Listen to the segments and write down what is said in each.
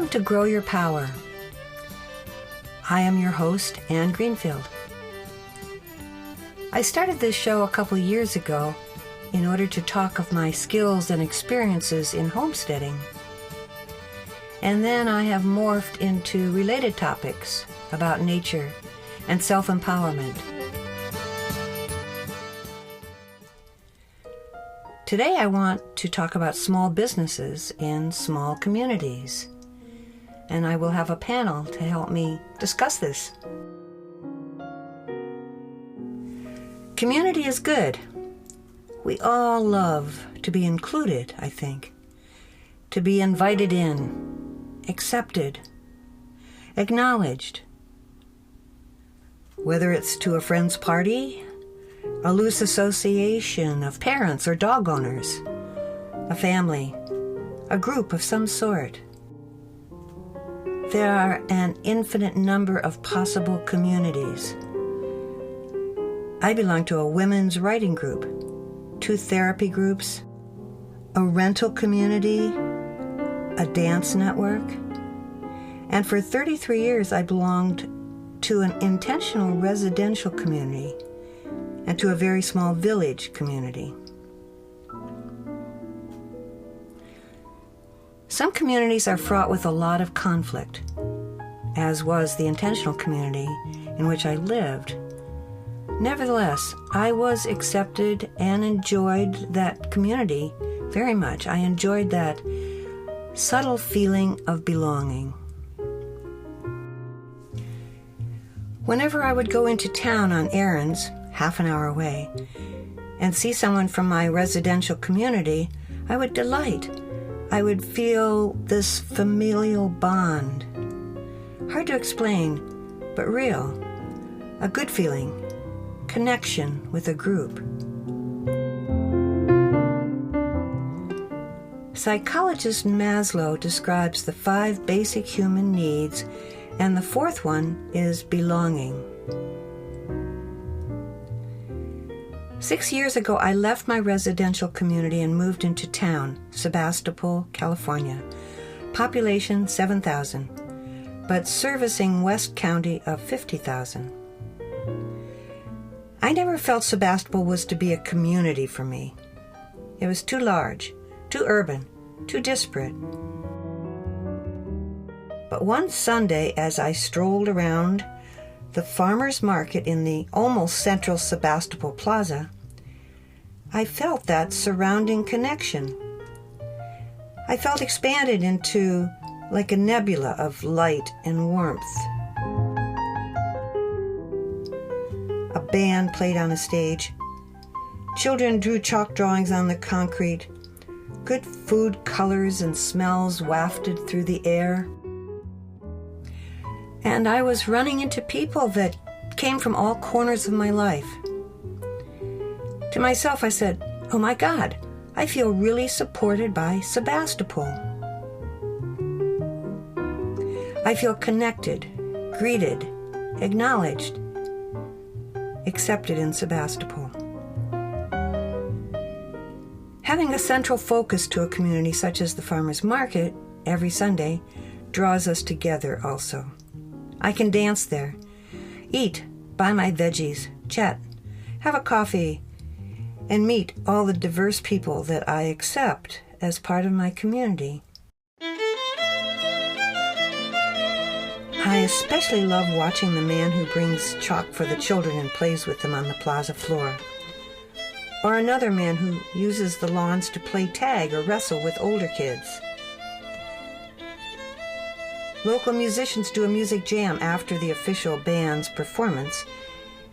Welcome to Grow Your Power. I am your host, Anne Greenfield. I started this show a couple years ago in order to talk of my skills and experiences in homesteading. And then I have morphed into related topics about nature and self-empowerment. Today I want to talk about small businesses in small communities, and I will have a panel to help me discuss this. Community is good. We all love to be included, I think, to be invited in, accepted, acknowledged. Whether it's to a friend's party, a loose association of parents or dog owners, a family, a group of some sort. There are an infinite number of possible communities. I belong to a women's writing group, 2 therapy groups, a rental community, a dance network, and for 33 years I belonged to an intentional residential community and to a very small village community. Some communities are fraught with a lot of conflict, as was the intentional community in which I lived. Nevertheless, I was accepted and enjoyed that community very much. I enjoyed that subtle feeling of belonging. Whenever I would go into town on errands, half an hour away, and see someone from my residential community, I would delight. I would feel this familial bond. Hard to explain, but real. A good feeling. Connection with a group. Psychologist Maslow describes the 5 basic human needs, and the 4th one is belonging. 6 years ago, I left my residential community and moved into town, Sebastopol, California. Population 7,000, but servicing West County of 50,000. I never felt Sebastopol was to be a community for me. It was too large, too urban, too disparate. But one Sunday, as I strolled around the farmers' market in the almost central Sebastopol Plaza, I felt that surrounding connection. I felt expanded into like a nebula of light and warmth. A band played on a stage. Children drew chalk drawings on the concrete. Good food colors and smells wafted through the air. And I was running into people that came from all corners of my life. To myself, I said, "Oh my God, I feel really supported by Sebastopol. I feel connected, greeted, acknowledged, accepted in Sebastopol." Having a central focus to a community such as the farmers market every Sunday draws us together also. I can dance there, eat, buy my veggies, chat, have a coffee, and meet all the diverse people that I accept as part of my community. I especially love watching the man who brings chalk for the children and plays with them on the plaza floor. Or another man who uses the lawns to play tag or wrestle with older kids. Local musicians do a music jam after the official band's performance,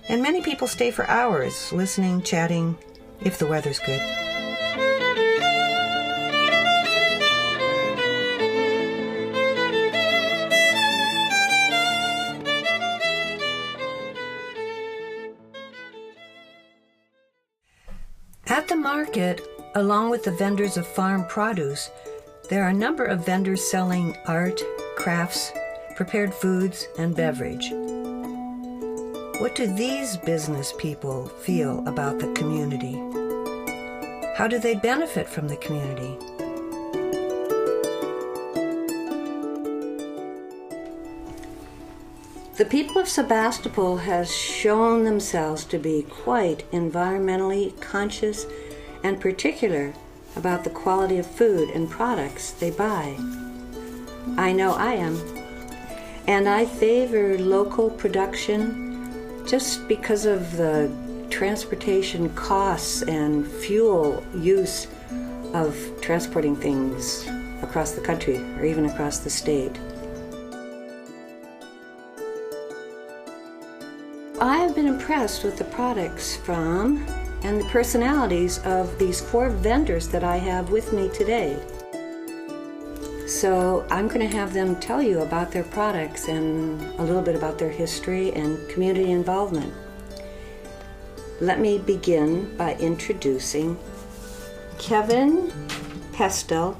and many people stay for hours listening, chatting, if the weather's good. At the market, along with the vendors of farm produce, there are a number of vendors selling art, crafts, prepared foods, and beverage. What do these business people feel about the community? How do they benefit from the community? The people of Sebastopol has shown themselves to be quite environmentally conscious and particular about the quality of food and products they buy. I know I am. And I favor local production just because of the transportation costs and fuel use of transporting things across the country or even across the state. I have been impressed with the products from and the personalities of these 4 vendors that I have with me today. So I'm going to have them tell you about their products and a little bit about their history and community involvement. Let me begin by introducing Kevin Pestel,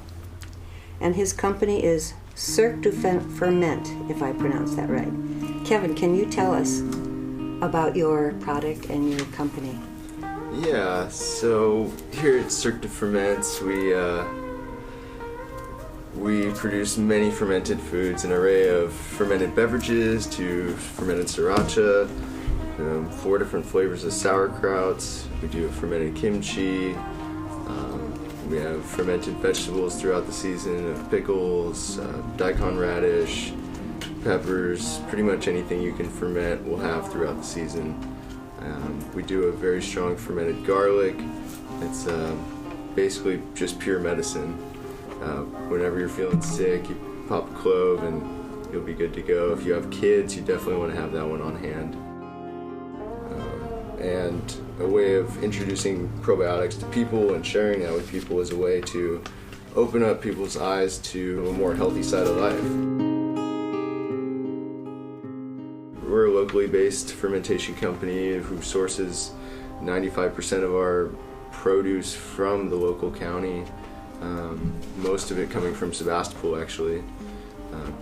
and his company is Cirque du Ferment, if I pronounced that right. Kevin, can you tell us about your product and your company? Yeah, so here at Cirque du Ferment, we produce many fermented foods, an array of fermented beverages to fermented sriracha, 4 different flavors of sauerkrauts. We do fermented kimchi. We have fermented vegetables throughout the season of pickles, daikon radish, peppers, pretty much anything you can ferment we'll have throughout the season. We do a very strong fermented garlic. It's basically just pure medicine. Whenever you're feeling sick, you pop a clove and you'll be good to go. If you have kids, you definitely want to have that one on hand. And a way of introducing probiotics to people and sharing that with people is a way to open up people's eyes to a more healthy side of life. We're a locally based fermentation company who sources 95% of our produce from the local county, most of it coming from Sebastopol actually.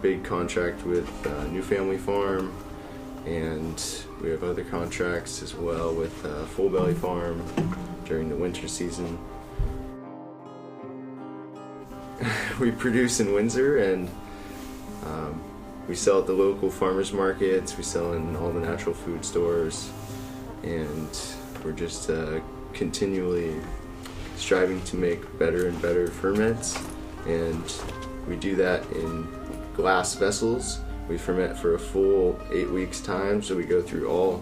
Big contract with New Family Farm, and we have other contracts as well with Full Belly Farm during the winter season. We produce in Windsor, and we sell at the local farmers markets, we sell in all the natural food stores, and we're just continually striving to make better and better ferments, and we do that in glass vessels. We ferment for a full 8 weeks time, so we go through all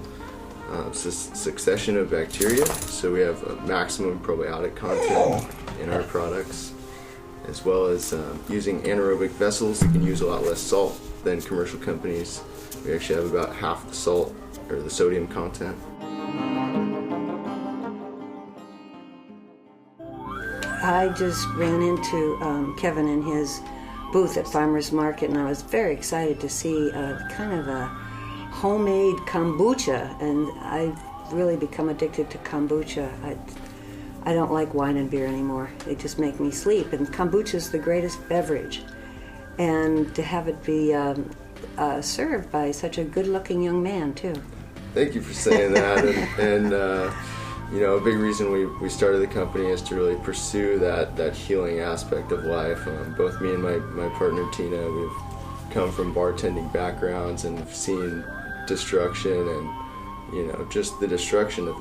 succession of bacteria, so we have a maximum probiotic content in our products, as well as using anaerobic vessels that can use a lot less salt than commercial companies. We actually have about half the salt or the sodium content. I just ran into Kevin in his booth at Farmers Market, and I was very excited to see kind of a homemade kombucha, and I've really become addicted to kombucha. I don't like wine and beer anymore. They just make me sleep, and kombucha is the greatest beverage. And to have it be served by such a good-looking young man, too. Thank you for saying that, and you know, a big reason we started the company is to really pursue that healing aspect of life. Both me and my partner Tina, we've come from bartending backgrounds and have seen destruction and, you know, just the destruction of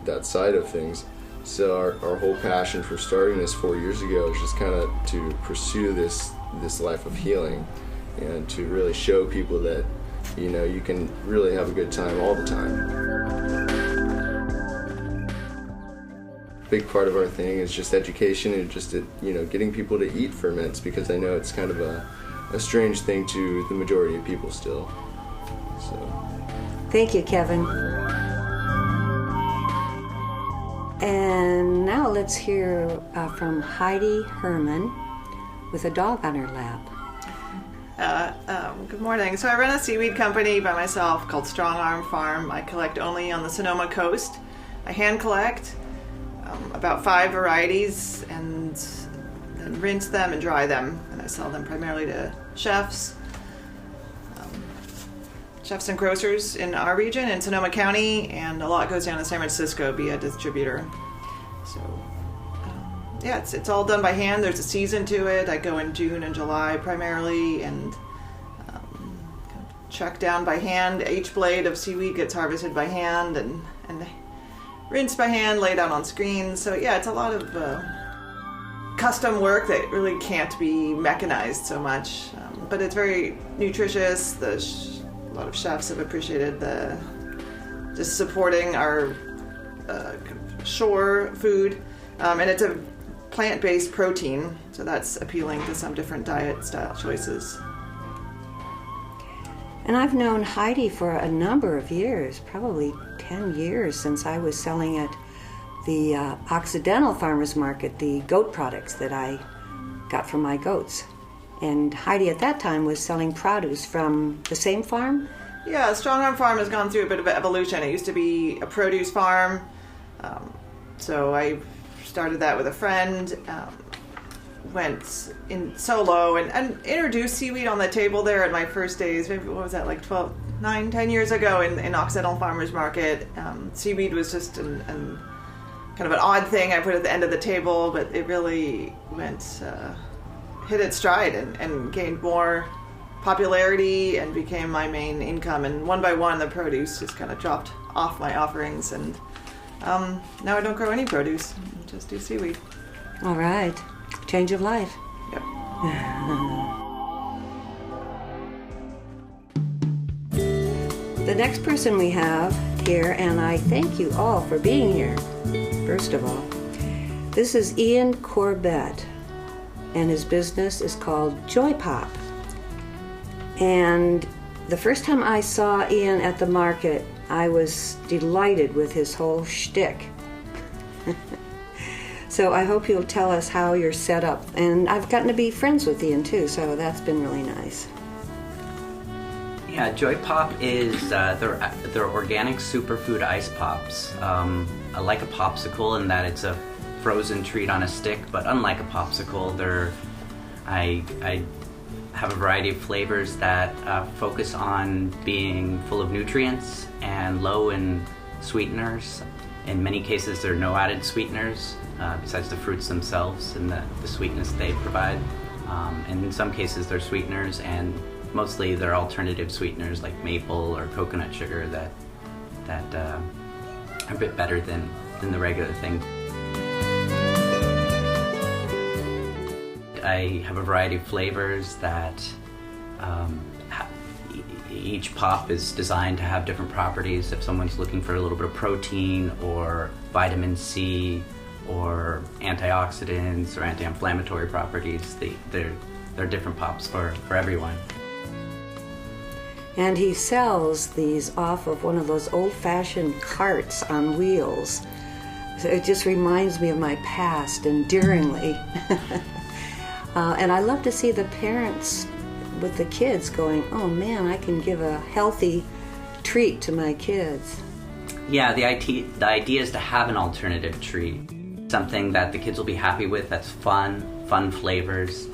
that side of things. So our whole passion for starting this 4 years ago is just kind of to pursue this life of healing and to really show people that, you know, you can really have a good time all the time. Big part of our thing is just education and just, you know, getting people to eat ferments, because I know it's kind of a strange thing to the majority of people still. So. Thank you, Kevin. And now let's hear from Heidi Herman with a dog on her lap. Good morning. So I run a seaweed company by myself called Strong Arm Farm. I collect only on the Sonoma coast. I hand collect about 5 varieties and then rinse them and dry them, and I sell them primarily to chefs and grocers in our region in Sonoma County, and a lot goes down to San Francisco via distributor. So yeah, it's all done by hand. There's a season to it. I go in June and July primarily, and shucked down by hand. Each blade of seaweed gets harvested by hand and rinsed by hand, laid out on screens. So yeah, it's a lot of custom work that really can't be mechanized so much. But it's very nutritious. A lot of chefs have appreciated just supporting our shore food. And it's a plant-based protein, so that's appealing to some different diet style choices. And I've known Heidi for a number of years, probably 10 years, since I was selling at the Occidental Farmers Market, the goat products that I got from my goats. And Heidi at that time was selling produce from the same farm? Yeah, Strong Arm Farm has gone through a bit of an evolution. It used to be a produce farm, so I started that with a friend, went in solo and introduced seaweed on the table there at my first days. Maybe, what was that, like 10 years ago in Occidental Farmers Market. Seaweed was just kind of an odd thing I put at the end of the table, but it really hit its stride and gained more popularity and became my main income. And one by one, the produce just kind of dropped off my offerings, and now I don't grow any produce, I just do seaweed. All right. Change of life. Yep. The next person we have here, and I thank you all for being here, first of all. This is Ian Corbett, and his business is called Joy Pop. And the first time I saw Ian at the market, I was delighted with his whole shtick. So I hope you'll tell us how you're set up. And I've gotten to be friends with Ian too, so that's been really nice. Yeah, Joy Pop is they're organic superfood ice pops. Like a popsicle in that it's a frozen treat on a stick, but unlike a popsicle, I have a variety of flavors that focus on being full of nutrients and low in sweeteners. In many cases, there are no added sweeteners besides the fruits themselves and the sweetness they provide. And in some cases, they're sweeteners, and mostly they're alternative sweeteners like maple or coconut sugar that are a bit better than the regular thing. I have a variety of flavors that each pop is designed to have different properties. If someone's looking for a little bit of protein or vitamin C or antioxidants or anti-inflammatory properties, there are different pops for everyone. And he sells these off of one of those old-fashioned carts on wheels. So it just reminds me of my past endearingly. And I love to see the parents with the kids going, oh man, I can give a healthy treat to my kids. Yeah, the idea is to have an alternative treat. Something that the kids will be happy with, that's fun flavors.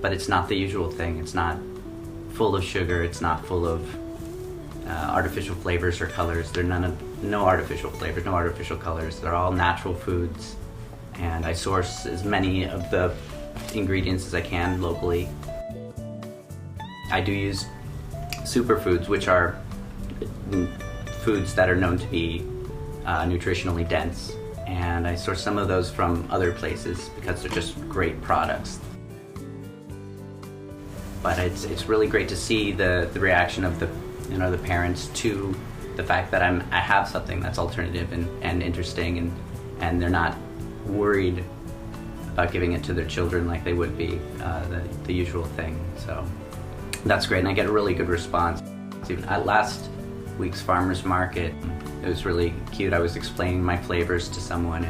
But it's not the usual thing. It's not full of sugar, it's not full of artificial flavors or colors. There are no artificial flavors, no artificial colors. They're all natural foods. And I source as many of the ingredients as I can locally. I do use superfoods, which are foods that are known to be nutritionally dense, and I source some of those from other places because they're just great products. But it's really great to see the reaction of the parents to the fact that I have something that's alternative and interesting, and they're not worried about giving it to their children like they would be the usual thing. So that's great, and I get a really good response. Even at last week's farmers market, it was really cute. I was explaining my flavors to someone,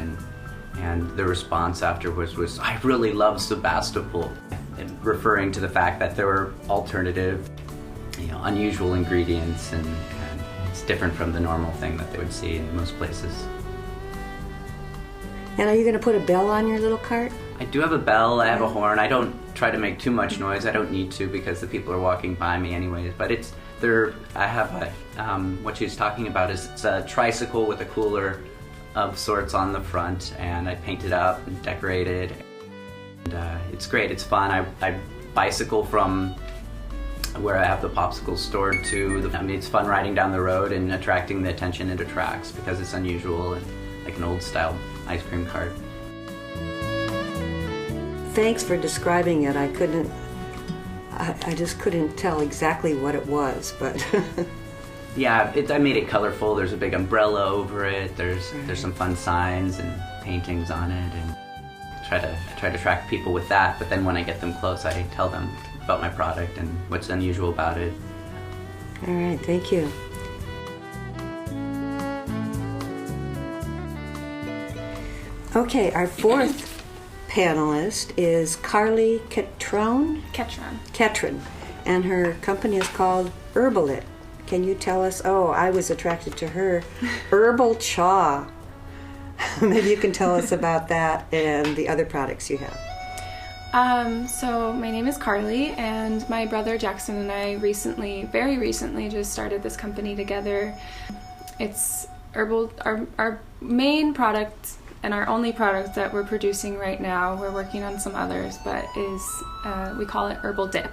and the response afterwards was, I really love Sebastopol, and referring to the fact that there were alternative, unusual ingredients, and it's different from the normal thing that they would see in most places. And are you going to put a bell on your little cart? I do have a bell, I have a horn. I don't try to make too much noise. I don't need to because the people are walking by me anyways. But I have what she's talking about is it's a tricycle with a cooler of sorts on the front, and I paint it up and decorate it. And it's great, it's fun. I bicycle from where I have the popsicles stored to. I mean, it's fun riding down the road and attracting the attention it attracts because it's unusual and like an old style ice cream cart. Thanks for describing it. I just couldn't tell exactly what it was, but Yeah, I made it colorful. There's a big umbrella over it. There's some fun signs and paintings on it, and try to attract people with that. But then when I get them close, I tell them about my product and what's unusual about it. All right, thank you. Okay, our fourth panelist is Carly Ketron, and her company is called Herbalit. Can you tell us, I was attracted to her, herbal cha. Maybe you can tell us about that and the other products you have. So my name is Carly, and my brother Jackson and I very recently just started this company together. It's herbal, our main product and our only product that we're producing right now. We're working on some others, but we call it Herbal Dip.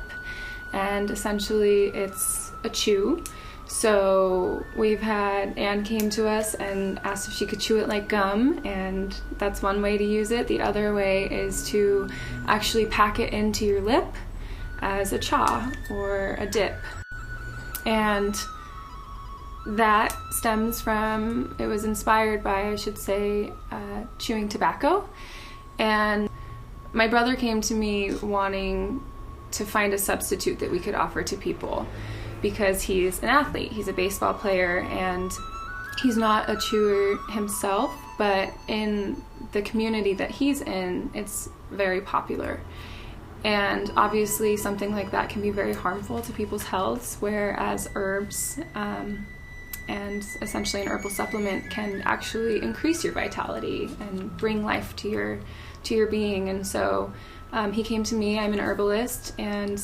And essentially it's a chew. So we've had Anne came to us and asked if she could chew it like gum, and that's one way to use it. The other way is to actually pack it into your lip as a cha or a dip. And that stems from, it was inspired by, I should say, chewing tobacco. And my brother came to me wanting to find a substitute that we could offer to people, because he's an athlete, he's a baseball player, and he's not a chewer himself, but in the community that he's in, it's very popular. And obviously something like that can be very harmful to people's health, whereas herbs and essentially an herbal supplement can actually increase your vitality and bring life to your being. And so he came to me, I'm an herbalist, and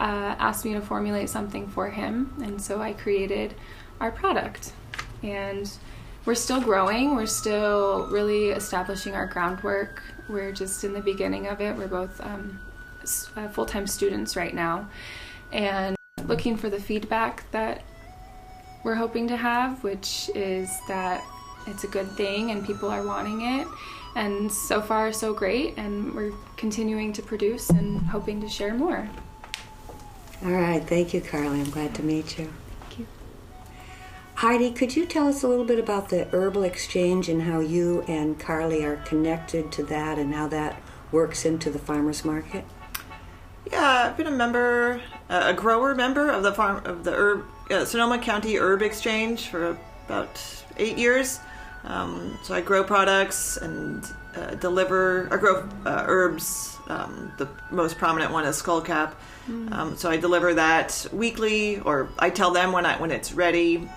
asked me to formulate something for him, and so I created our product. And we're still growing, we're still really establishing our groundwork. We're just in the beginning of it. We're both full-time students right now, and looking for the feedback that we're hoping to have, which is that it's a good thing and people are wanting it. And so far so great, and we're continuing to produce and hoping to share more. All right, thank you, Carly. I'm glad to meet you. Thank you. Heidi, could you tell us a little bit about the Herbal Exchange and how you and Carly are connected to that and how that works into the farmers market? Yeah, I've been a grower member of the Sonoma County Herb Exchange for about 8 years. So I grow products and grow herbs. The most prominent one is skullcap. So I deliver that weekly, or I tell them when it's ready,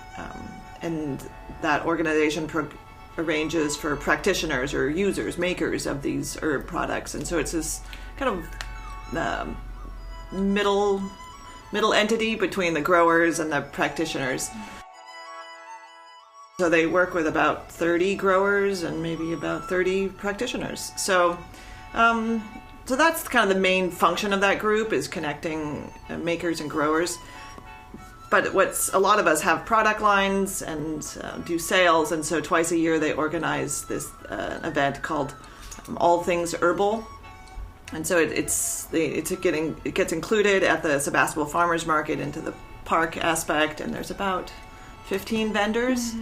and that organization arranges for practitioners or users, makers of these herb products. And so it's this kind of middle entity between the growers and the practitioners. So they work with about 30 growers and maybe about 30 practitioners. So that's kind of the main function of that group, is connecting makers and growers. But a lot of us have product lines and do sales, and so twice a year they organize this event called All Things Herbal. And so it gets included at the Sebastopol Farmers Market into the park aspect, and there's about 15 vendors,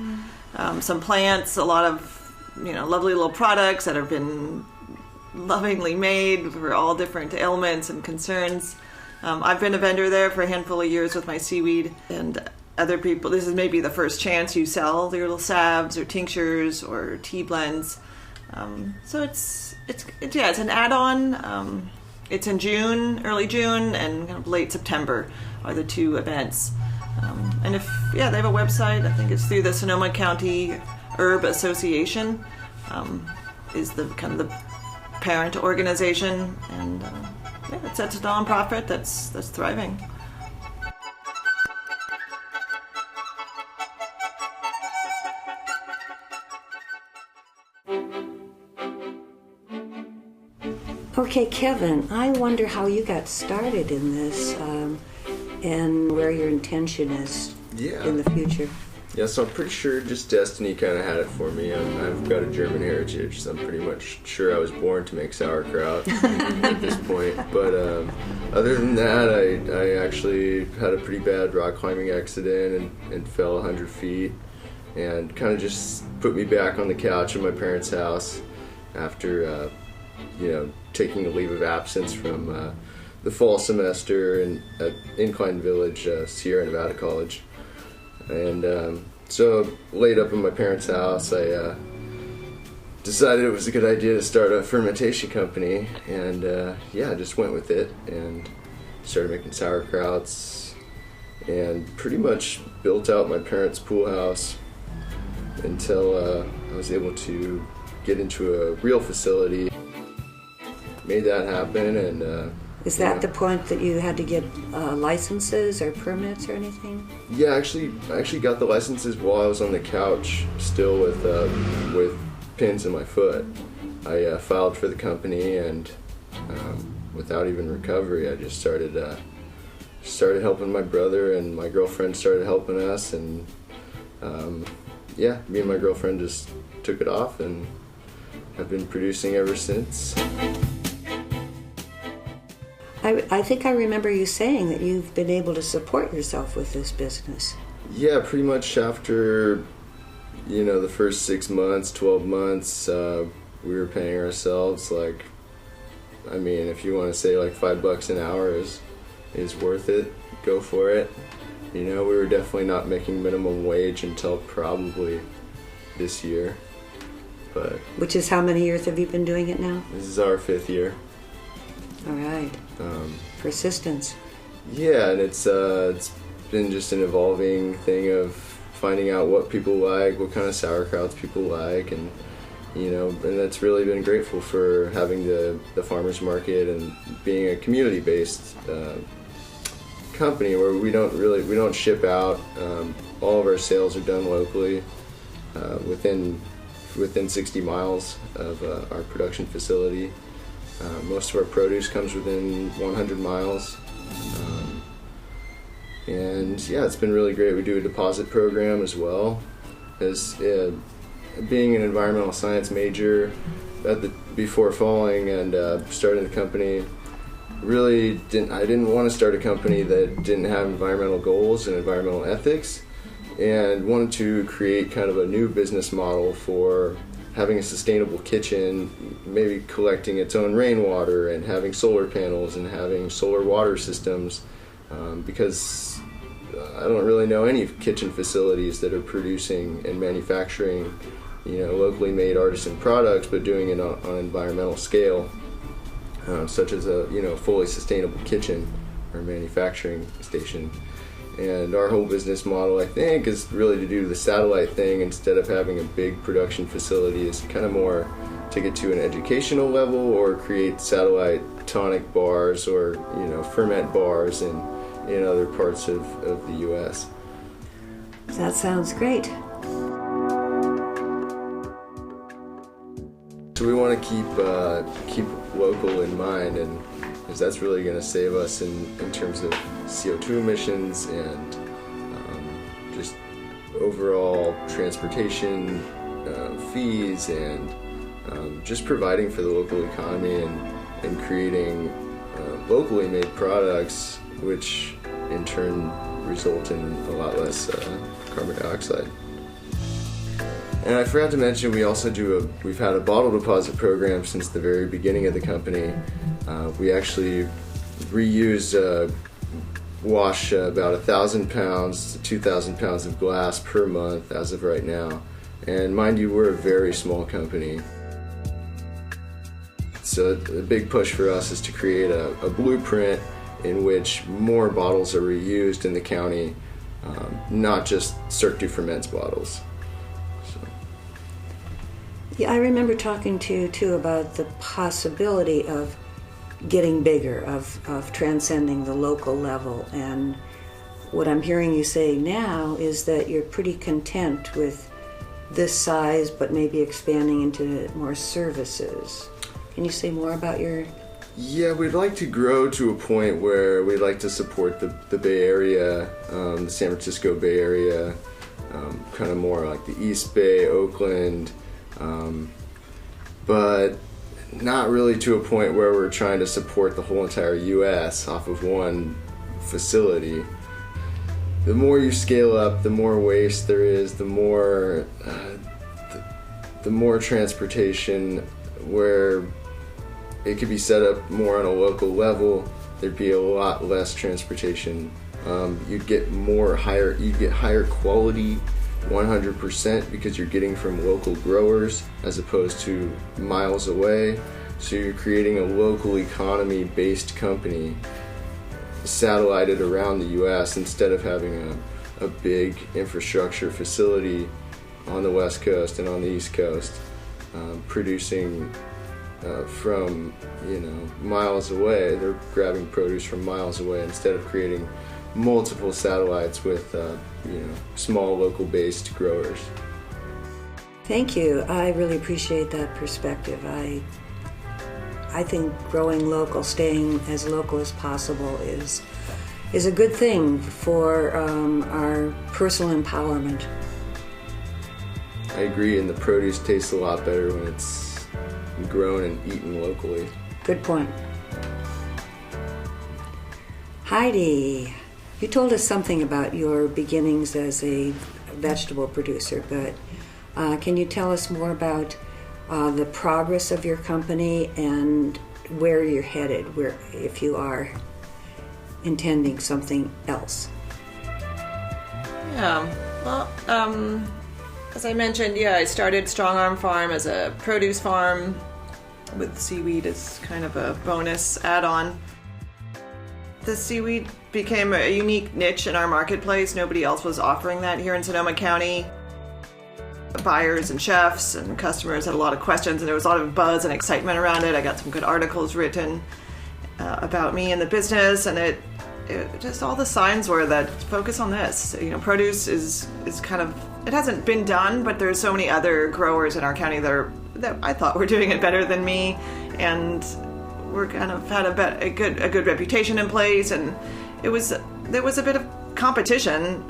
some plants, a lot of lovely little products that have been lovingly made for all different ailments and concerns. I've been a vendor there for a handful of years with my seaweed, and other people, this is maybe the first chance you sell your little salves or tinctures or tea blends. So it's an add-on. It's in June, early June, and kind of late September are the two events. And they have a website. I think it's through the Sonoma County Herb Association, is the kind of the parent organization, and it's a nonprofit that's thriving. Okay, Kevin, I wonder how you got started in this. and where your intention is in the future. Yeah, so I'm pretty sure just destiny kind of had it for me. I've got a German heritage, so I'm pretty much sure I was born to make sauerkraut at this point. But other than that, I actually had a pretty bad rock climbing accident and fell 100 feet, and kind of just put me back on the couch in my parents' house after, taking a leave of absence from the fall semester at Incline Village, Sierra Nevada College. And so laid up in my parents' house, I decided it was a good idea to start a fermentation company, and I just went with it and started making sauerkrauts and pretty much built out my parents' pool house until I was able to get into a real facility. Made that happen, and is that the point that you had to get licenses or permits or anything? Yeah, I actually got the licenses while I was on the couch, still with pins in my foot. I filed for the company, and without even recovery, I just started helping my brother, and my girlfriend started helping us, and me and my girlfriend just took it off and have been producing ever since. I think I remember you saying that you've been able to support yourself with this business. Yeah, pretty much after, the first 6 months, 12 months, we were paying ourselves if you want to say $5 an hour is worth it, go for it. We were definitely not making minimum wage until probably this year. But which is how many years have you been doing it now? This is our 5th year. All right. Persistence. Yeah, and it's been just an evolving thing of finding out what people like, what kind of sauerkrauts people like, and and that's really been grateful for having the farmers market and being a community-based company where we don't ship out. All of our sales are done locally within 60 miles of our production facility. Most of our produce comes within 100 miles. It's been really great. We do a deposit program as well. As being an environmental science major before falling and starting the company, I didn't want to start a company that didn't have environmental goals and environmental ethics, and wanted to create kind of a new business model for having a sustainable kitchen, maybe collecting its own rainwater and having solar panels and having solar water systems, because I don't really know any kitchen facilities that are producing and manufacturing, locally made artisan products, but doing it on an environmental scale, such as a fully sustainable kitchen or manufacturing station. And our whole business model, I think, is really to do the satellite thing instead of having a big production facility. Is kind of more to get to an educational level or create satellite tonic bars or ferment bars in other parts of the U.S. That sounds great. So we want to keep local in mind, and because that's really going to save us in terms of CO2 emissions and just overall transportation fees, and just providing for the local economy and creating locally made products, which in turn result in a lot less carbon dioxide. And I forgot to mention, we've had a bottle deposit program since the very beginning of the company. We actually wash about 1,000 pounds to 2,000 pounds of glass per month as of right now. And mind you, we're a very small company. So a big push for us is to create a blueprint in which more bottles are reused in the county, not just Cirque du Ferment's bottles. Yeah, I remember talking to you too about the possibility of getting bigger, of transcending the local level. And what I'm hearing you say now is that you're pretty content with this size, but maybe expanding into more services. Can you say more about your Yeah, we'd like to grow to a point where we'd like to support the Bay Area, the San Francisco Bay Area, kind of more like the East Bay, Oakland, but not really to a point where we're trying to support the whole entire U.S. off of one facility. The more you scale up, the more waste there is, the more transportation, where it could be set up more on a local level. There'd be a lot less transportation. You'd get higher quality 100% because you're getting from local growers as opposed to miles away. So you're creating a local economy based company satellited around the US instead of having a big infrastructure facility on the West Coast and on the East Coast, producing from miles away. They're grabbing produce from miles away instead of creating multiple satellites with small local based growers. Thank you. I really appreciate that perspective. I think growing local, staying as local as possible is a good thing for our personal empowerment. I agree, and the produce tastes a lot better when it's grown and eaten locally. Good point. Heidi, you told us something about your beginnings as a vegetable producer, but can you tell us more about the progress of your company and where you're headed, if you are intending something else? Yeah, well, as I mentioned, I started Strong Arm Farm as a produce farm with seaweed as kind of a bonus add-on. The seaweed became a unique niche in our marketplace. Nobody else was offering that here in Sonoma County. Buyers and chefs and customers had a lot of questions, and there was a lot of buzz and excitement around it. I got some good articles written about me and the business, and it just all the signs were that focus on this. Produce is kind of, it hasn't been done, but there's so many other growers in our county that I thought were doing it better than me, and we're kind of had a good reputation in place, and there was a bit of competition,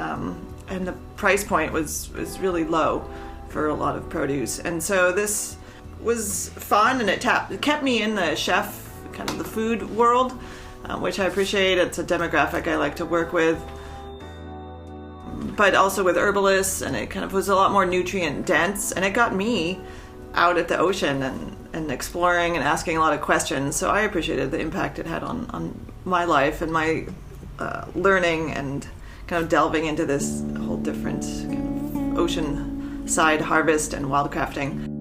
and the price point was really low for a lot of produce, and so this was fun, and it kept me in the chef, kind of the food world, which I appreciate. It's a demographic I like to work with, but also with herbalists, and it kind of was a lot more nutrient dense, and it got me out at the ocean and exploring and asking a lot of questions. So I appreciated the impact it had on my life and my learning and kind of delving into this whole different kind of ocean side harvest and wildcrafting.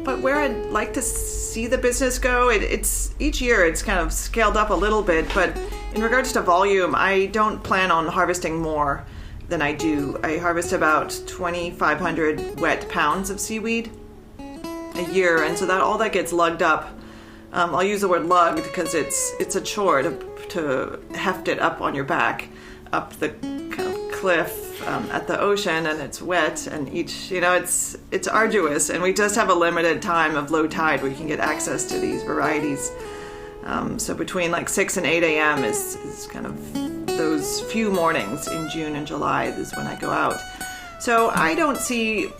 But where I'd like to see the business go, it's each year it's kind of scaled up a little bit, but in regards to volume, I don't plan on harvesting more than I do. I harvest about 2,500 wet pounds of seaweed a year, and so that all that gets lugged up. I'll use the word lugged because it's a chore to heft it up on your back, up the kind of cliff at the ocean, and it's wet, and it's arduous, and we just have a limited time of low tide where you can get access to these varieties. So between like 6 and 8 a.m. is kind of those few mornings in June and July is when I go out. So I don't see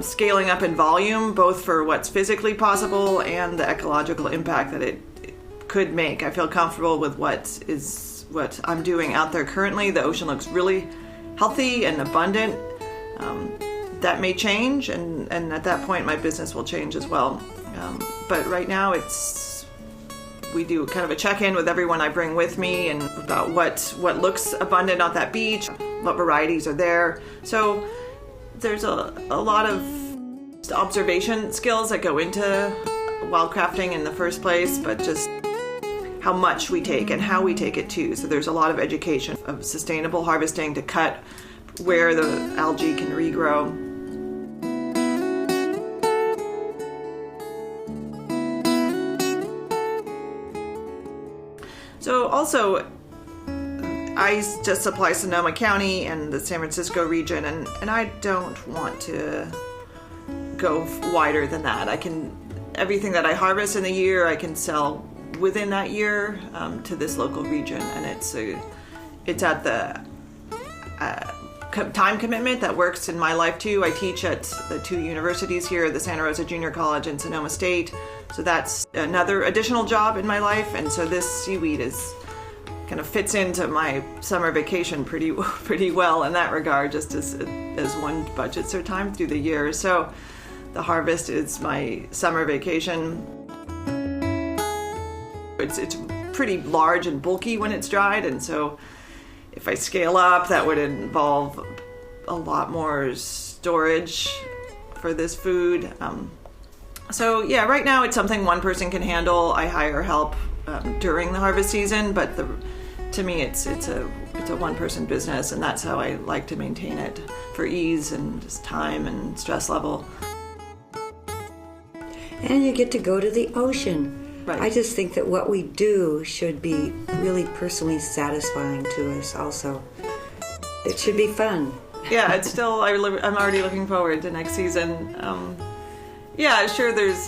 scaling up in volume, both for what's physically possible and the ecological impact that it could make. I feel comfortable with what I'm doing out there currently. The ocean looks really healthy and abundant. That may change, and at that point my business will change as well. But right now we do kind of a check-in with everyone I bring with me, and about what looks abundant on that beach, what varieties are there. So there's a lot of observation skills that go into wildcrafting in the first place, but just how much we take and how we take it too. So there's a lot of education of sustainable harvesting to cut where the algae can regrow. So also, I just supply Sonoma County and the San Francisco region, and I don't want to go wider than that. everything that I harvest in the year, I can sell within that year to this local region, and it's at the time commitment that works in my life too. I teach at the 2 universities here, the Santa Rosa Junior College and Sonoma State, so that's another additional job in my life, and so this seaweed is kind of fits into my summer vacation pretty well in that regard, just as one budgets their time through the year. So the harvest is my summer vacation. It's pretty large and bulky when it's dried, and so if I scale up, that would involve a lot more storage for this food. So yeah, right now it's something one person can handle. I hire help during the harvest season, but to me it's a one-person business, and that's how I like to maintain it for ease and just time and stress level. And you get to go to the ocean. Right. I just think that what we do should be really personally satisfying to us also. It should be fun. Yeah, it's still, I'm already looking forward to next season. Yeah, sure, there's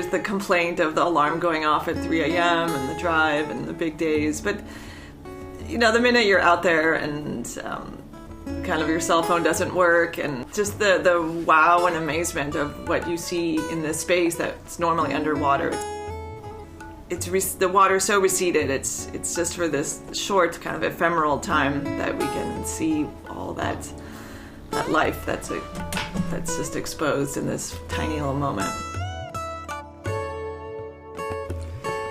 the complaint of the alarm going off at 3 a.m. and the drive and the big days, but the minute you're out there and kind of your cell phone doesn't work, and just the wow and amazement of what you see in this space that's normally underwater. The water's so receded, it's just for this short kind of ephemeral time that we can see all that life that's just exposed in this tiny little moment.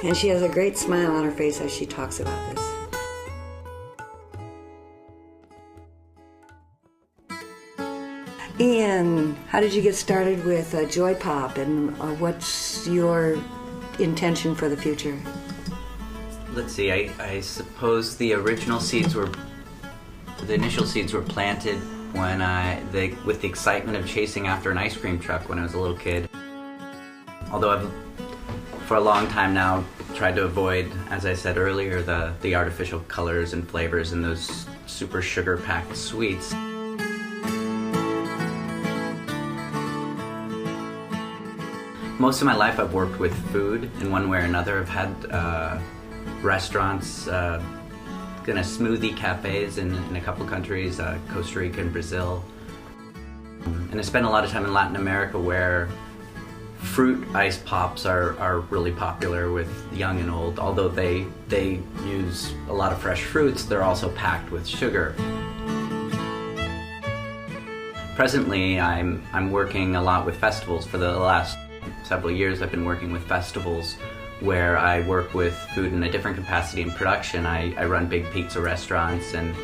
And she has a great smile on her face as she talks about this. Ian, how did you get started with Joy Pop, and what's your intention for the future? Let's see, I suppose the initial seeds were planted when with the excitement of chasing after an ice cream truck when I was a little kid. Although I've, for a long time now, tried to avoid, as I said earlier, the artificial colors and flavors and those super sugar-packed sweets. Most of my life I've worked with food in one way or another. I've had restaurants, smoothie cafes in a couple of countries, Costa Rica and Brazil. And I spent a lot of time in Latin America where fruit ice pops are really popular with young and old. Although they use a lot of fresh fruits, they're also packed with sugar. Presently, I'm working a lot with festivals. For the last several years I've been working with festivals where I work with food in a different capacity in production. I run big pizza restaurants and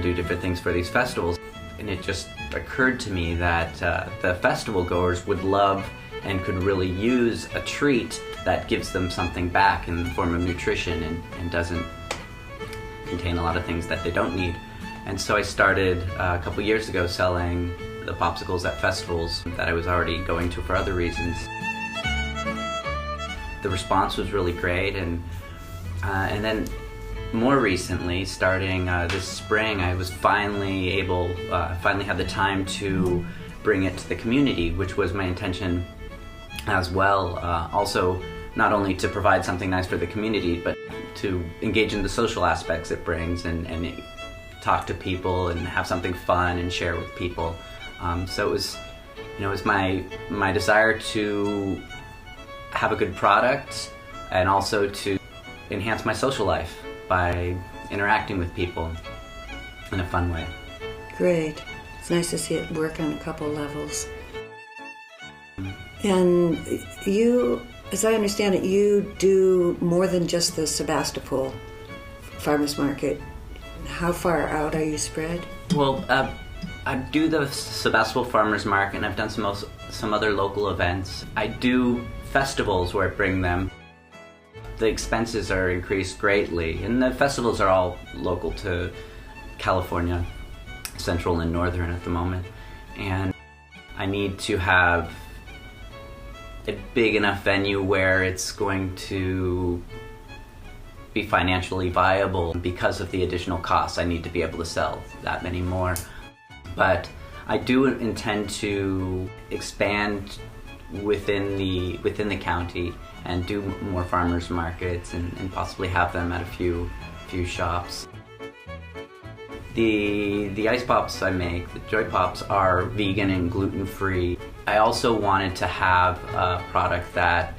do different things for these festivals. And it just occurred to me that the festival goers would love and could really use a treat that gives them something back in the form of nutrition and doesn't contain a lot of things that they don't need. And so I started a couple years ago selling the popsicles at festivals that I was already going to for other reasons. The response was really great, and then more recently, starting this spring, I was finally had the time to bring it to the community, which was my intention as well. Also, not only to provide something nice for the community, but to engage in the social aspects it brings and talk to people and have something fun and share with people. So it was my desire to have a good product and also to enhance my social life by interacting with people in a fun way. Great. It's nice to see it work on a couple levels. And you, as I understand it, you do more than just the Sebastopol farmers market. How far out are you spread? Well, I do the Sebastopol farmers market, and I've done some other local events. I do festivals where I bring them. The expenses are increased greatly, and the festivals are all local to California, central and northern at the moment. And I need to have a big enough venue where it's going to be financially viable. Because of the additional costs, I need to be able to sell that many more. But I do intend to expand within the county and do more farmers markets and possibly have them at a few shops. The ice pops I make, the Joy Pops, are vegan and gluten-free. I also wanted to have a product that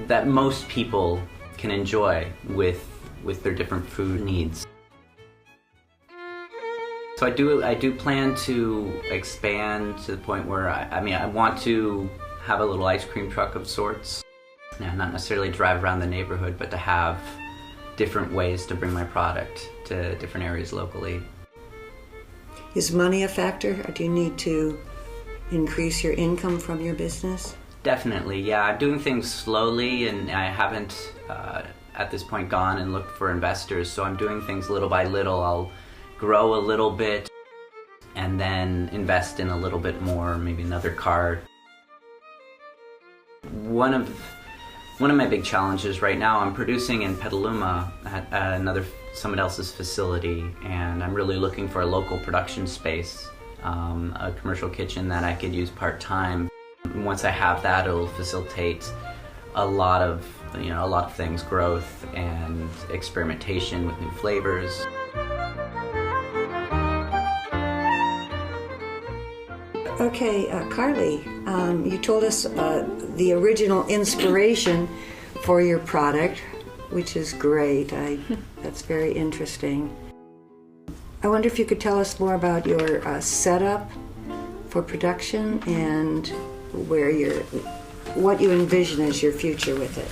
that most people can enjoy with their different food needs. So I do plan to expand to the point where I want to have a little ice cream truck of sorts. Not necessarily drive around the neighborhood, but to have different ways to bring my product to different areas locally. Is money a factor? Or do you need to increase your income from your business? Definitely, yeah. I'm doing things slowly, and I haven't at this point gone and looked for investors, so I'm doing things little by little. I'll grow a little bit and then invest in a little bit more, maybe another cart. One of my big challenges right now, I'm producing in Petaluma at someone else's facility, and I'm really looking for a local production space, a commercial kitchen that I could use part-time. Once I have that, it'll facilitate a lot of things, growth and experimentation with new flavors. Okay, Carly, you told us the original inspiration for your product, which is great. That's very interesting. I wonder if you could tell us more about your setup for production and what you envision as your future with it.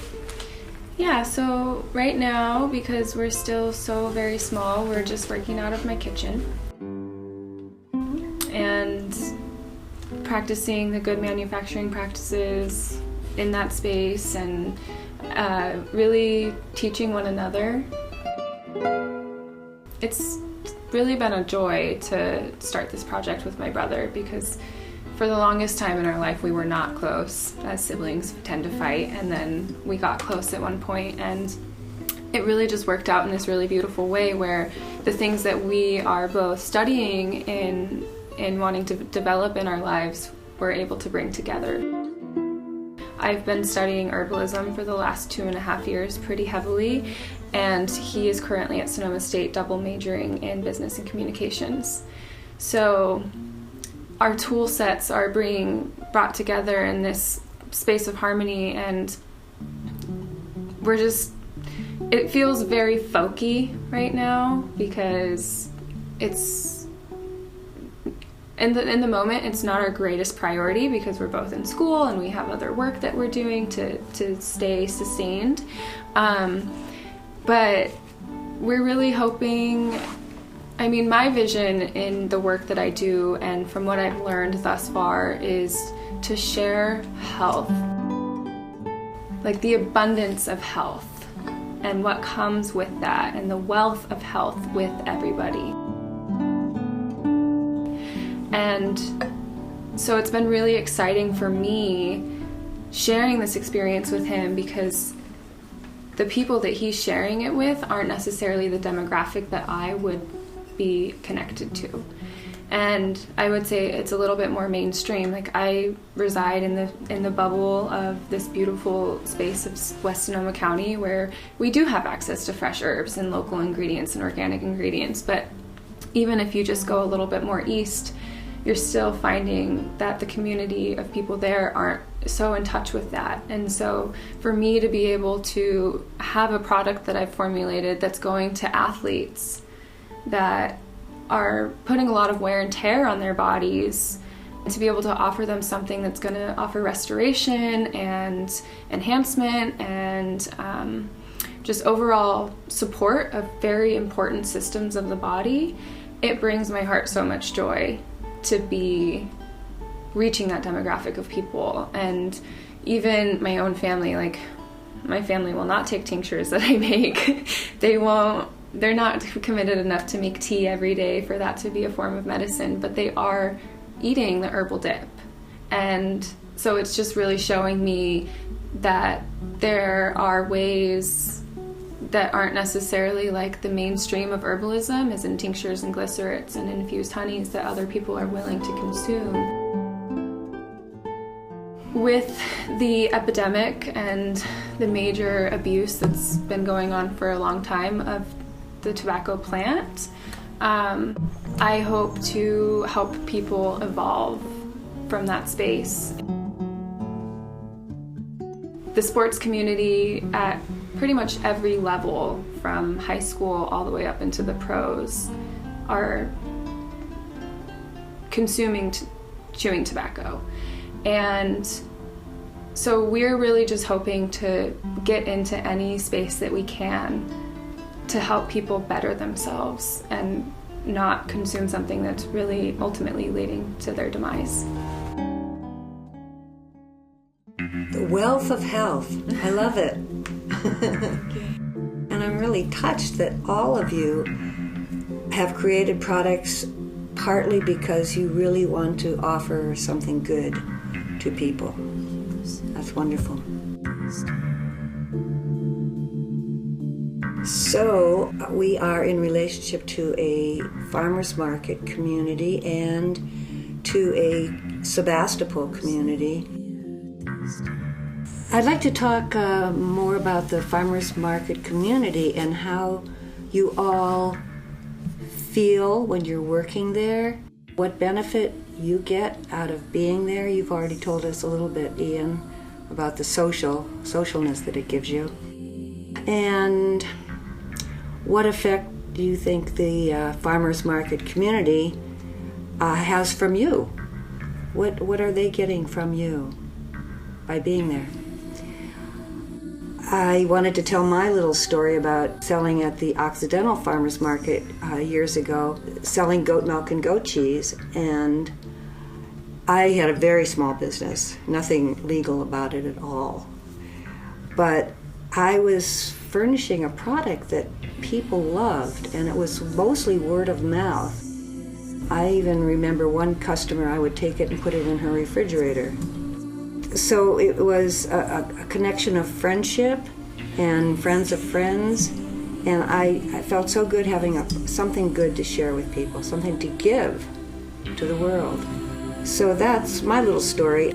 Yeah, so right now, because we're still so very small, we're just working out of my kitchen and practicing the good manufacturing practices in that space and really teaching one another. It's really been a joy to start this project with my brother, because for the longest time in our life we were not close, as siblings tend to fight, and then we got close at one point, and it really just worked out in this really beautiful way where the things that we are both studying in wanting to develop in our lives we're able to bring together. I've been studying herbalism for the last 2.5 years pretty heavily, and he is currently at Sonoma State double majoring in business and communications. So our tool sets are being brought together in this space of harmony, and it feels very folky right now, because it's in the moment it's not our greatest priority, because we're both in school and we have other work that we're doing to stay sustained, but we're really hoping. My vision in the work that I do, and from what I've learned thus far, is to share health, like the abundance of health and what comes with that, and the wealth of health with everybody. And so it's been really exciting for me sharing this experience with him, because the people that he's sharing it with aren't necessarily the demographic that I would be connected to. And I would say it's a little bit more mainstream. Like, I reside in the bubble of this beautiful space of West Sonoma County, where we do have access to fresh herbs and local ingredients and organic ingredients, but even if you just go a little bit more east, you're still finding that the community of people there aren't so in touch with that. And so for me to be able to have a product that I've formulated that's going to athletes that are putting a lot of wear and tear on their bodies, to be able to offer them something that's going to offer restoration and enhancement and just overall support of very important systems of the body, it brings my heart so much joy to be reaching that demographic of people. And even my own family, like, my family will not take tinctures that I make. They're not committed enough to make tea every day for that to be a form of medicine, but they are eating the herbal dip. And so it's just really showing me that there are ways that aren't necessarily like the mainstream of herbalism, as in tinctures and glycerates and infused honeys, that other people are willing to consume. With the epidemic and the major abuse that's been going on for a long time of the tobacco plant, I hope to help people evolve from that space. The sports community at pretty much every level, from high school all the way up into the pros, are consuming chewing tobacco. And so we're really just hoping to get into any space that we can to help people better themselves and not consume something that's really ultimately leading to their demise. The wealth of health. I love it. And I'm really touched that all of you have created products partly because you really want to offer something good to people. That's wonderful. So we are in relationship to a farmers market community and to a Sebastopol community. I'd like to talk more about the farmers market community and how you all feel when you're working there, what benefit you get out of being there. You've already told us a little bit, Ian, about the socialness that it gives you. And what effect do you think the farmers market community has from you? What are they getting from you by being there? I wanted to tell my little story about selling at the Occidental Farmers Market years ago, selling goat milk and goat cheese, and I had a very small business, nothing legal about it at all. But I was furnishing a product that people loved, and it was mostly word of mouth. I even remember one customer, I would take it and put it in her refrigerator. So it was a connection of friendship and friends of friends, and I felt so good having something good to share with people, something to give to the world. So that's my little story.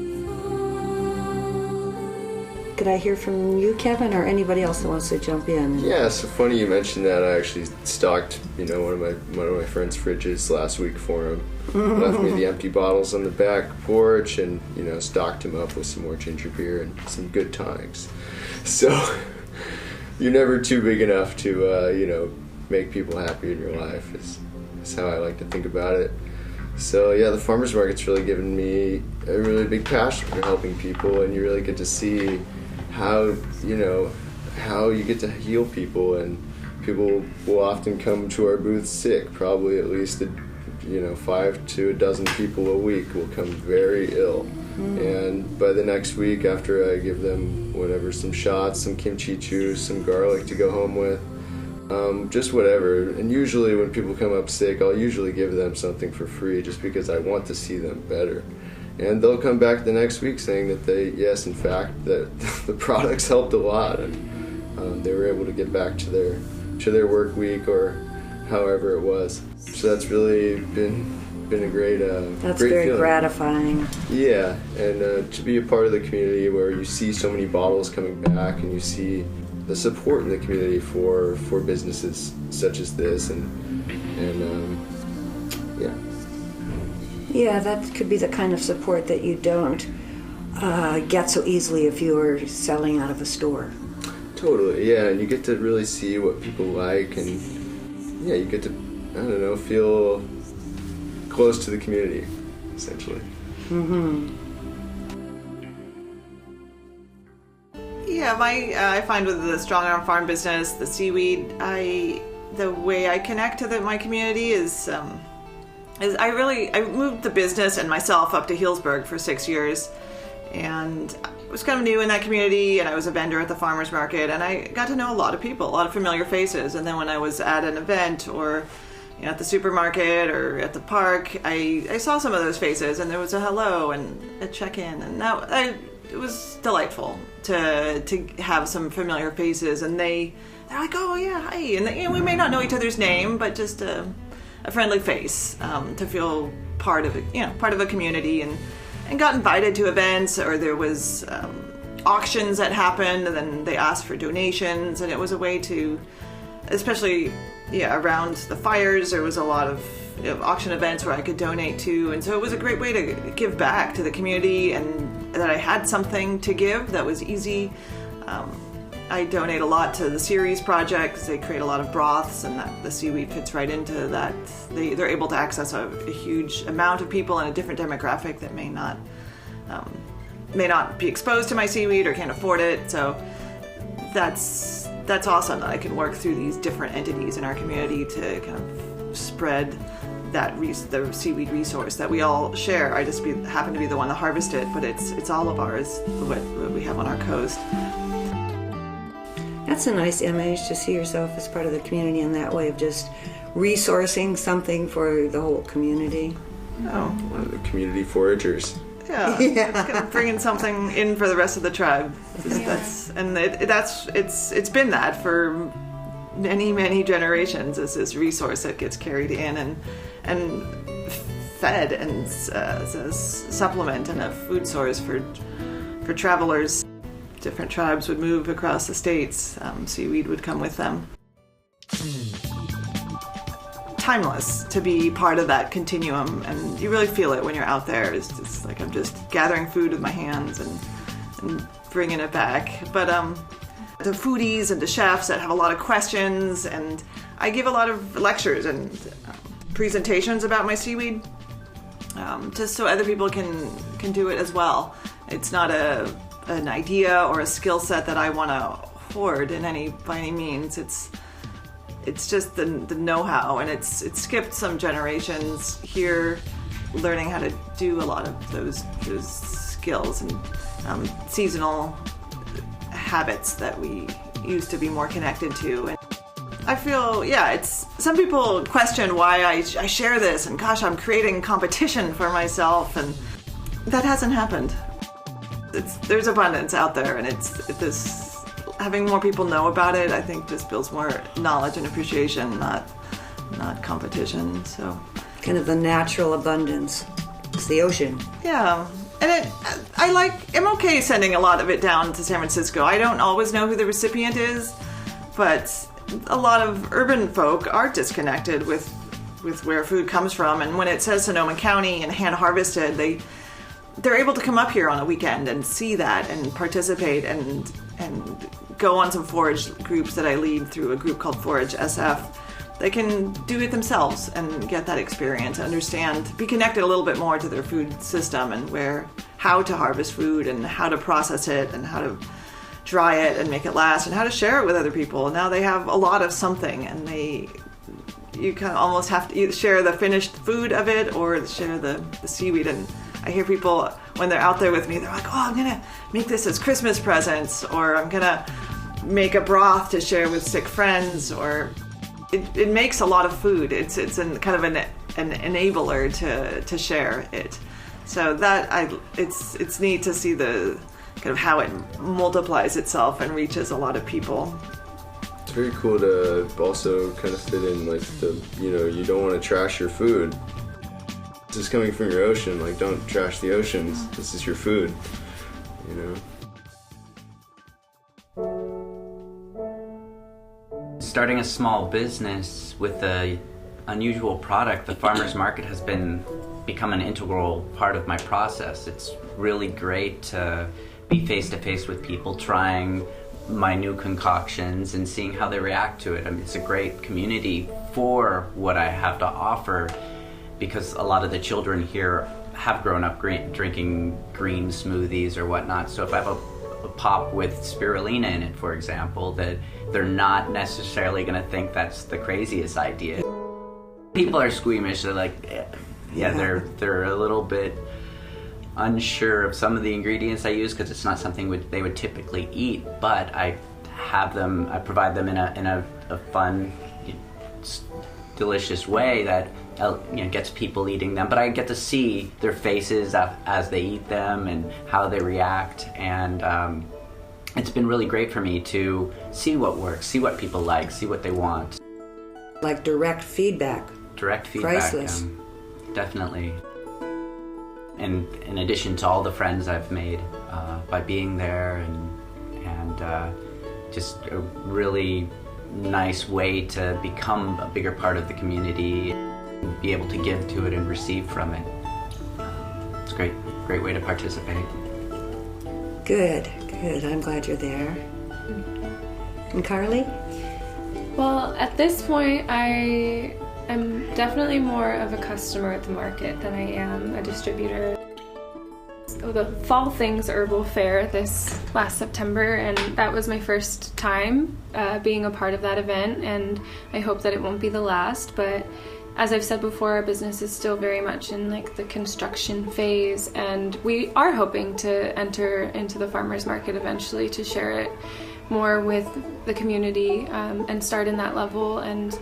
Could I hear from you, Kevin, or anybody else that wants to jump in? Yeah, so funny you mentioned that. I actually stocked, one of my friend's fridges last week for him. Left me the empty bottles on the back porch, and stocked him up with some more ginger beer and some good tonics. So you're never too big enough to make people happy in your life. Is how I like to think about it. So yeah, the farmers market's really given me a really big passion for helping people, and you really get to see how you get to heal people, and people will often come to our booth sick. Probably at least 5 to a dozen people a week will come very ill, and by the next week, after I give them some shots, some kimchi juice, some garlic to go home with, just whatever. And usually when people come up sick, I'll usually give them something for free just because I want to see them better. And they'll come back the next week saying that that the products helped a lot, and they were able to get back to their work week or however it was. So that's really been a great that's great very feeling. Gratifying. Yeah, and to be a part of the community where you see so many bottles coming back, and you see the support in the community for businesses such as this, and yeah. Yeah, that could be the kind of support that you don't get so easily if you were selling out of a store. Totally, yeah, and you get to really see what people like, and yeah, you get to, feel close to the community, essentially. Mm-hmm. Yeah, I find with the Strong Arm Farm business, the seaweed, the way I connect to my community is I moved the business and myself up to Healdsburg for 6 years, and I was kind of new in that community, and I was a vendor at the farmers market, and I got to know a lot of people, a lot of familiar faces. And then when I was at an event or at the supermarket or at the park, I saw some of those faces, and there was a hello and a check-in, and it was delightful to have some familiar faces, and they're like, oh yeah, hi, and we may not know each other's name, but just a friendly face, to feel part of a community, and and got invited to events, or there was auctions that happened, and then they asked for donations, and it was a way to, especially around the fires, there was a lot of auction events where I could donate to, and so it was a great way to give back to the community, and that I had something to give that was easy. I donate a lot to the Ceres project because they create a lot of broths, and that the seaweed fits right into that. They're able to access a huge amount of people in a different demographic that may not be exposed to my seaweed or can't afford it. So that's awesome that I can work through these different entities in our community to kind of spread the seaweed resource that we all share. I just happen to be the one to harvest it, but it's all of ours, what we have on our coast. That's a nice image to see yourself as part of the community in that way of just resourcing something for the whole community. Oh, One of the community foragers. yeah. It's kind of bringing something in for the rest of the tribe. It's been that for many generations. Is this resource that gets carried in and fed and as a supplement and a food source for travelers. Different tribes would move across the states. Seaweed would come with them. Timeless to be part of that continuum, and you really feel it when you're out there. It's just like I'm just gathering food with my hands and bringing it back. But the foodies and the chefs that have a lot of questions, and I give a lot of lectures and presentations about my seaweed, just so other people can do it as well. It's not an idea or a skill set that I want to hoard by any means. It's just the know-how, and it's skipped some generations here, learning how to do a lot of those skills and seasonal habits that we used to be more connected to. And I feel, some people question why I share this, and gosh, I'm creating competition for myself, and that hasn't happened. There's abundance out there, and it's having more people know about it, I think, just builds more knowledge and appreciation, not competition. So Kind of the natural abundance. It's the ocean. yeah, and I'm okay sending a lot of it down to San Francisco. I don't always know who the recipient is, but a lot of urban folk are disconnected with where food comes from, and when it says Sonoma County and hand harvested, they're able to come up here on a weekend and see that and participate and go on some forage groups that I lead through a group called Forage SF. They can do it themselves and get that experience, understand, be connected a little bit more to their food system and how to harvest food and how to process it and how to dry it and make it last and how to share it with other people. Now they have a lot of something, and you kind of almost have to either share the finished food of it or share the seaweed. And I hear people, when they're out there with me, they're like, oh, I'm going to make this as Christmas presents, or I'm going to make a broth to share with sick friends, or it makes a lot of food. It's kind of an enabler to share it. So it's neat to see the kind of how it multiplies itself and reaches a lot of people. It's very cool to also kind of fit in like you don't want to trash your food. This is coming from your ocean, like don't trash the oceans. This is your food, Starting a small business with an unusual product, the farmer's market has become an integral part of my process. It's really great to be face-to-face with people, trying my new concoctions and seeing how they react to it. I mean, it's a great community for what I have to offer, because a lot of the children here have grown up drinking green smoothies or whatnot. So if I have a pop with spirulina in it, for example, that they're not necessarily going to think that's the craziest idea. People are squeamish. They're like, they're a little bit unsure of some of the ingredients I use because it's not something they would typically eat. But I provide them in a fun, delicious way that gets people eating them. But I get to see their faces as they eat them and how they react, and it's been really great for me to see what works, see what people like, see what they want. Like direct feedback. Direct feedback. Priceless. Definitely. in addition to all the friends I've made by being there, and just a really nice way to become a bigger part of the community and be able to give to it and receive from it. It's a great way to participate. Good. I'm glad you're there. And Carly? Well, at this point, I am definitely more of a customer at the market than I am a distributor. The Fall Things Herbal Fair this last September, and that was my first time being a part of that event, and I hope that it won't be the last. But as I've said before, our business is still very much in like the construction phase, and we are hoping to enter into the farmers market eventually to share it more with the community and start in that level. And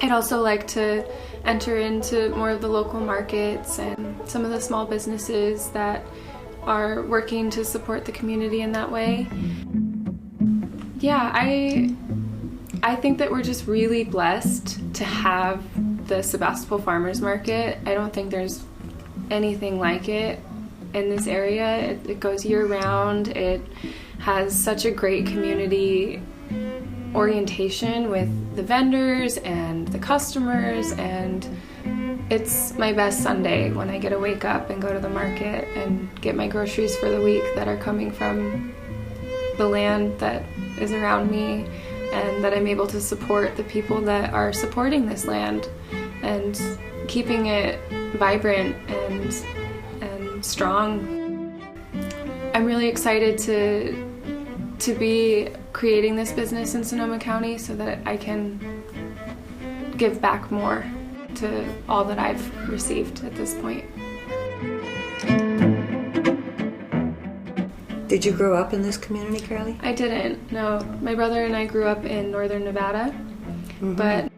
I'd also like to enter into more of the local markets and some of the small businesses that are working to support the community in that way. Yeah, I think that we're just really blessed to have the Sebastopol Farmers Market. I don't think there's anything like it in this area. It goes year-round. It has such a great community orientation with the vendors and the customers, and it's my best Sunday when I get to wake up and go to the market and get my groceries for the week that are coming from the land that is around me, and that I'm able to support the people that are supporting this land and keeping it vibrant and strong. I'm really excited to be creating this business in Sonoma County so that I can give back more to all that I've received at this point. Did you grow up in this community, Carly? I didn't, no. My brother and I grew up in northern Nevada, but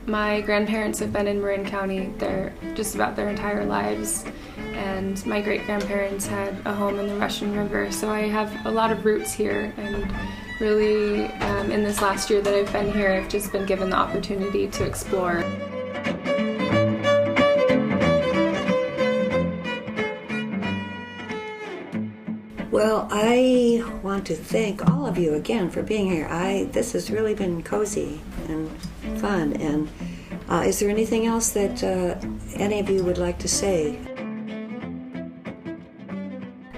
my grandparents have been in Marin County just about their entire lives, and my great-grandparents had a home in the Russian River, so I have a lot of roots here, and really in this last year that I've been here, I've just been given the opportunity to explore. Well, I want to thank all of you again for being here. This has really been cozy and fun. And is there anything else that any of you would like to say?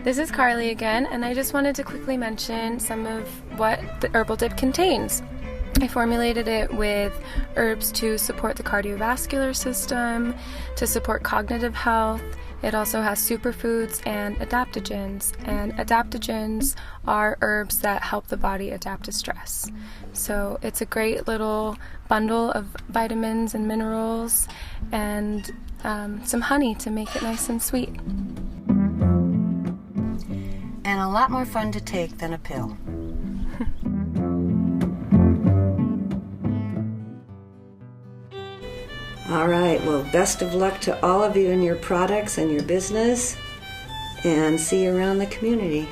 This is Carly again, and I just wanted to quickly mention some of what the herbal dip contains. I formulated it with herbs to support the cardiovascular system, to support cognitive health. It also has superfoods and adaptogens, and adaptogens are herbs that help the body adapt to stress. So it's a great little bundle of vitamins and minerals, and some honey to make it nice and sweet. And a lot more fun to take than a pill. All right, well, best of luck to all of you in your products and your business, and see you around the community.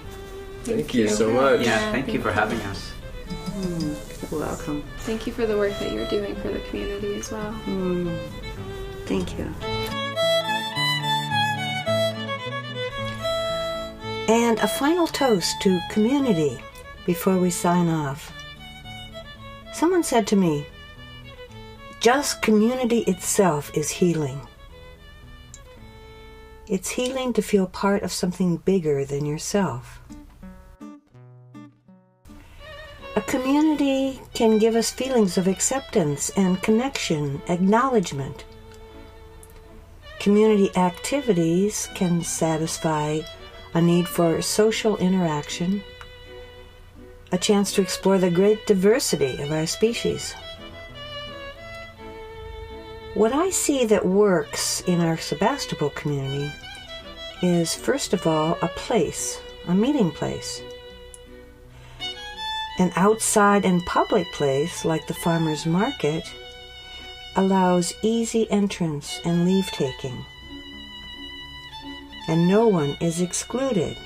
Thank you so much. Yeah, thank you for having us. You're welcome. Thank you for the work that you're doing for the community as well. Thank you. And a final toast to community before we sign off. Someone said to me, just community itself is healing. It's healing to feel part of something bigger than yourself. A community can give us feelings of acceptance and connection, acknowledgement. Community activities can satisfy a need for social interaction, a chance to explore the great diversity of our species. What I see that works in our Sebastopol community is, first of all, a place, a meeting place. An outside and public place, like the farmer's market, allows easy entrance and leave-taking. And no one is excluded.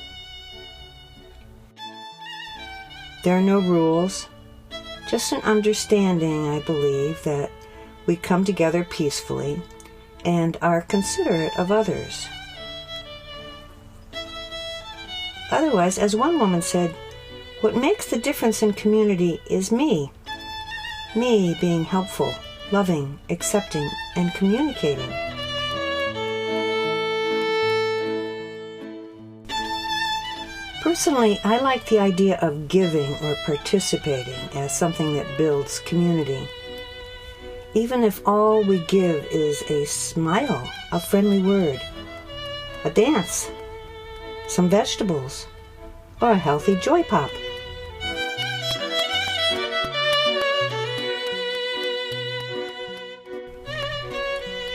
There are no rules, just an understanding, I believe, that we come together peacefully and are considerate of others. Otherwise, as one woman said, what makes the difference in community is me. Me being helpful, loving, accepting, and communicating. Personally, I like the idea of giving or participating as something that builds community. Even if all we give is a smile, a friendly word, a dance, some vegetables, or a healthy joy pop.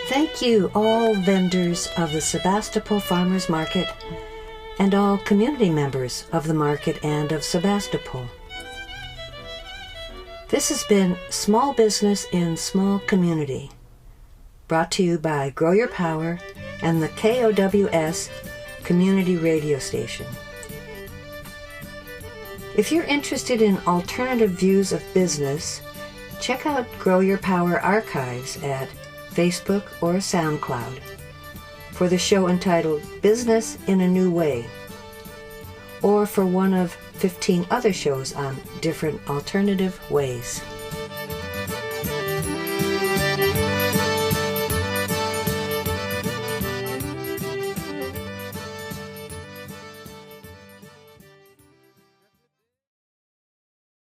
Thank you, all vendors of the Sebastopol Farmers Market and all community members of the market and of Sebastopol. This has been Small Business in Small Community, brought to you by Grow Your Power and the KOWS Community Radio Station. If you're interested in alternative views of business, check out Grow Your Power archives at Facebook or SoundCloud for the show entitled Business in a New Way, or for one of 15 other shows on different alternative ways.